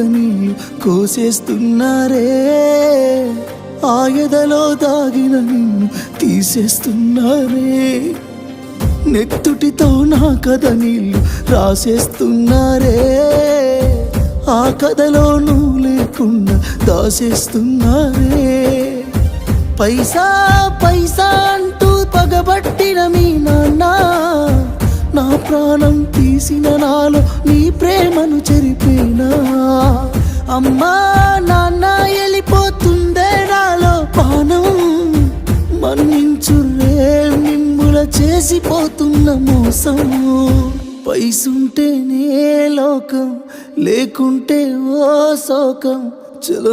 కన్నీళ్ళు కోసేస్తున్నారే, ఆ ఎదలో దాగిన నిన్ను తీసేస్తున్నారే, నెత్తుటితో నా కథ నీళ్ళు రాసేస్తున్నారే, ఆ కథలో నువ్వు లేకుండా దాసేస్తున్నారే. పైసా పైసా అంటూ పగబట్టిన మీ నాన్న నా ప్రాణం తీసిన నాలో నీ ప్రేమను చెరిపేనా. అమ్మా నాన్న వెళ్ళిపోతుందే నాలో పానం, మన్నించురే నిమ్ముల చేసిపోతున్న మోసం. పైసుంటేనే లోకం, లేకుంటే ఓ శోకం. చలో